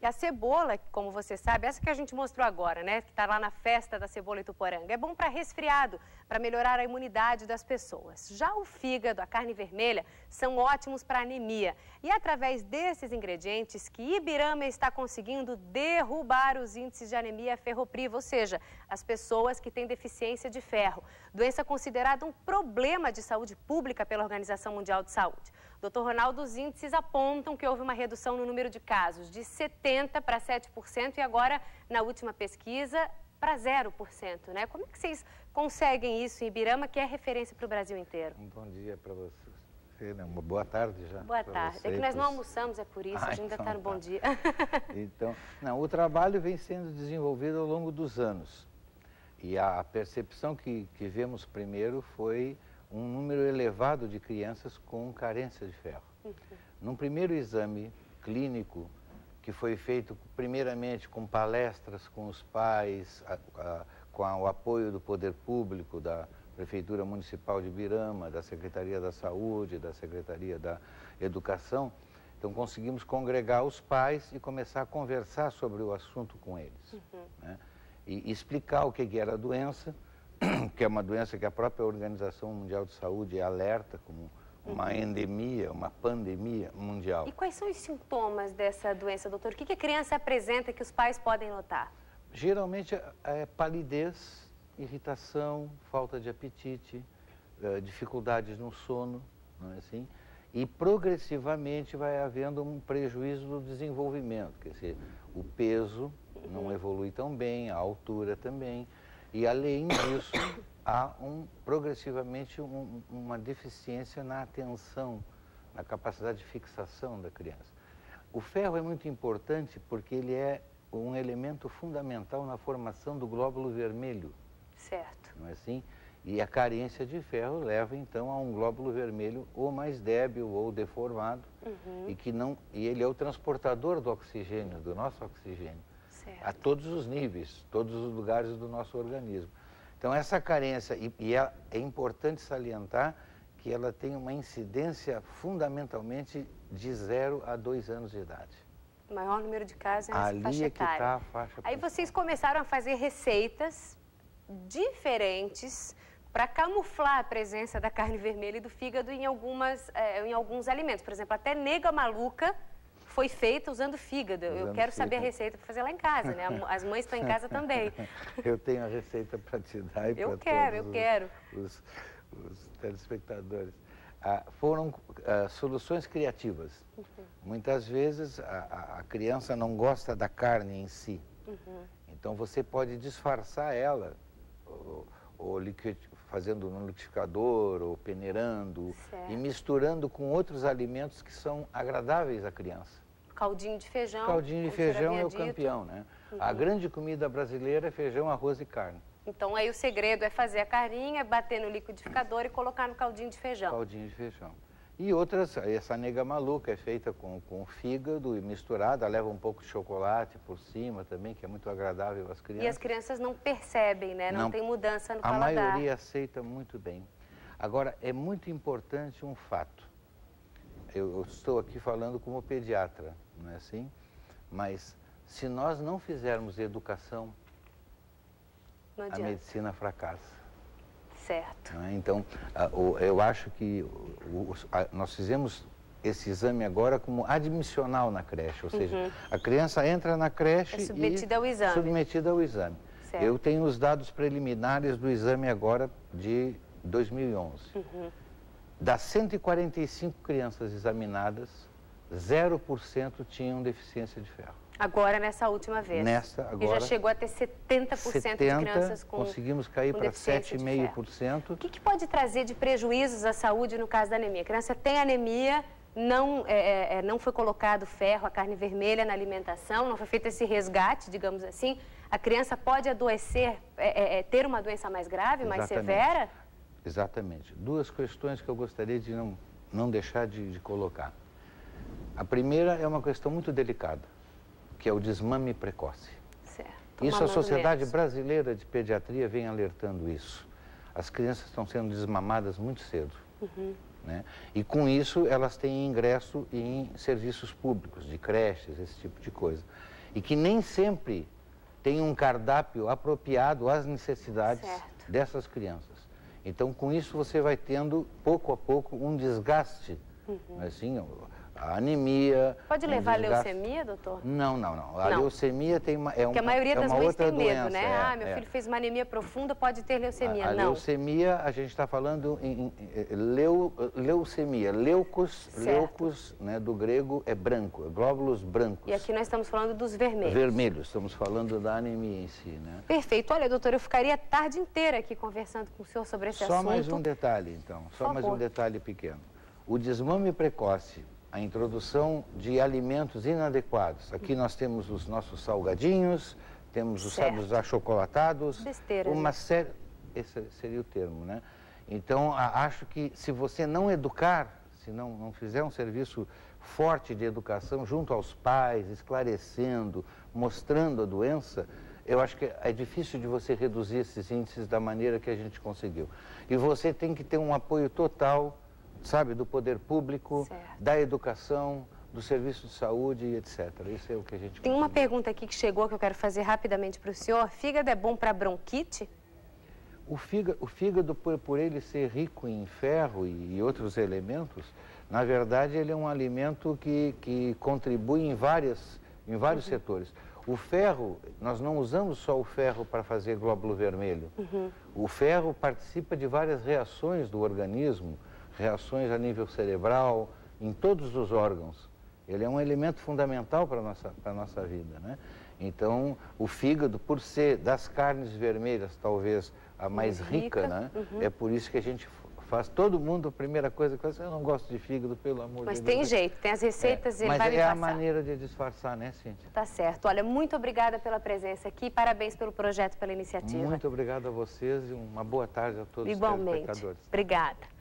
E a cebola, como você sabe, essa que a gente mostrou agora, né? Que está lá na festa da cebola Ituporanga. É bom para resfriado, para melhorar a imunidade das pessoas. Já o fígado, a carne vermelha, são ótimos para anemia. E é através desses ingredientes que Ibirama está conseguindo derrubar os índices de anemia ferropriva, ou seja, as pessoas que têm deficiência de ferro. Doença considerada um problema de saúde pública pela Organização Mundial de Saúde. Dr. Ronaldo, os índices apontam que houve uma redução no número de casos de 70% para 7% e agora, na última pesquisa, para 0%, né? Como é que vocês conseguem isso em Ibirama, que é referência para o Brasil inteiro? Um bom dia para você, né? Uma boa tarde já. Boa tarde. É que nós não almoçamos, é por isso, a gente ainda está no bom dia. Então, não, o trabalho vem sendo desenvolvido ao longo dos anos. E a percepção que vemos primeiro foi um número elevado de crianças com carência de ferro. Num primeiro exame clínico, que foi feito primeiramente com palestras com os pais, com o apoio do poder público, da Prefeitura Municipal de Ibirama, da Secretaria da Saúde, da Secretaria da Educação. Então conseguimos congregar os pais e começar a conversar sobre o assunto com eles, né? E explicar o que era a doença, que é uma doença que a própria Organização Mundial de Saúde alerta como uma endemia, uma pandemia mundial. E quais são os sintomas dessa doença, doutor? O que a criança apresenta que os pais podem notar? Geralmente é palidez, irritação, falta de apetite, dificuldades no sono, não é assim? E progressivamente vai havendo um prejuízo do desenvolvimento, quer dizer, o peso não evolui tão bem, a altura também. E, além disso, há progressivamente uma deficiência na atenção, na capacidade de fixação da criança. O ferro é muito importante porque ele é um elemento fundamental na formação do glóbulo vermelho. Certo. Não é assim? E a carência de ferro leva, então, a um glóbulo vermelho ou mais débil ou deformado, e ele é o transportador do oxigênio, do nosso oxigênio. A todos os níveis, todos os lugares do nosso organismo. Então, essa carência, é importante salientar que ela tem uma incidência fundamentalmente de 0 a 2 anos de idade. O maior número de casos é nessa ali faixa é que etária. está a faixa. Aí vocês começaram a fazer receitas diferentes para camuflar a presença da carne vermelha e do fígado em alguns alimentos. Por exemplo, até nega maluca foi feita usando fígado. Eu quero saber a receita para fazer lá em casa, né? As mães estão em casa também. Eu tenho a receita para te dar e para todos os telespectadores. Foram soluções criativas. Muitas vezes a criança não gosta da carne em si. Então você pode disfarçar ela, ou fazendo no liquidificador, ou peneirando, e misturando com outros alimentos que são agradáveis à criança. Caldinho de feijão. Caldinho de feijão é o campeão, né? A grande comida brasileira é feijão, arroz e carne. Então aí o segredo é fazer a carninha, bater no liquidificador e colocar no caldinho de feijão. Caldinho de feijão. E outras, essa nega maluca é feita com fígado e misturada, leva um pouco de chocolate por cima também, que é muito agradável às crianças. E as crianças não percebem, né? Não tem mudança no paladar. A maioria aceita muito bem. Agora, é muito importante um fato. Eu estou aqui falando como pediatra, não é assim? Mas se nós não fizermos educação, a medicina fracassa. Certo. Então, eu acho que nós fizemos esse exame agora como admissional na creche, ou seja, a criança entra na creche submetida ao exame. Submetida ao exame. Certo. Eu tenho os dados preliminares do exame agora de 2011. Das 145 crianças examinadas, 0% tinham deficiência de ferro. Agora, nessa última vez. Agora, e já chegou a ter 70% de crianças com conseguimos cair para 7,5%. O que pode trazer de prejuízos à saúde no caso da anemia? A criança tem anemia, não foi colocado ferro, a carne vermelha na alimentação, não foi feito esse resgate, digamos assim. A criança pode adoecer, ter uma doença mais grave, mais severa? Exatamente. Duas questões que eu gostaria de não deixar de colocar. A primeira é uma questão muito delicada, que é o desmame precoce. Certo. Isso a Sociedade Brasileira de Pediatria vem alertando isso. As crianças estão sendo desmamadas muito cedo. né? E com isso elas têm ingresso em serviços públicos, de creches, esse tipo de coisa. E que nem sempre tem um cardápio apropriado às necessidades dessas crianças. Então, com isso você vai tendo, pouco a pouco, um desgaste, assim, a anemia... Pode levar a leucemia, doutor? Não. A leucemia tem uma... Porque a maioria das mães tem medo, né? Meu filho fez uma anemia profunda, pode ter leucemia. A leucemia, a gente está falando em leucemia. Leucos, né, do grego, é branco, glóbulos brancos. E aqui nós estamos falando dos vermelhos. Vermelhos, estamos falando da anemia em si, né? Perfeito. Olha, doutor, eu ficaria a tarde inteira aqui conversando com o senhor sobre esse assunto. Só mais um detalhe, então. Só mais um detalhe pequeno. O desmame precoce, a introdução de alimentos inadequados. Aqui nós temos os nossos salgadinhos, temos os achocolatados. Besteira, uma série... Esse seria o termo, né? Então, acho que se você não educar, se não fizer um serviço forte de educação junto aos pais, esclarecendo, mostrando a doença, eu acho que é difícil de você reduzir esses índices da maneira que a gente conseguiu. E você tem que ter um apoio total, sabe, do poder público, da educação, do serviço de saúde, etc. Isso é o que a gente... Tem uma pergunta aqui que chegou que eu quero fazer rapidamente para o senhor. Fígado é bom para bronquite? O fígado, por ele ser rico em ferro e outros elementos, na verdade ele é um alimento que contribui em vários setores. O ferro, nós não usamos só o ferro para fazer glóbulo vermelho. O ferro participa de várias reações do organismo, reações a nível cerebral, em todos os órgãos. Ele é um elemento fundamental para a nossa vida, né? Então, o fígado, por ser das carnes vermelhas, talvez a mais rica, né? É por isso que a gente faz. Todo mundo, a primeira coisa que faz, eu não gosto de fígado, pelo amor de Deus. Mas tem jeito, tem as receitas e ele vai me Mas passar. é a maneira de disfarçar, né, Cíntia? Tá certo. Olha, muito obrigada pela presença aqui, parabéns pelo projeto, pela iniciativa. Muito obrigado a vocês e uma boa tarde a todos os telespectadores. Obrigada.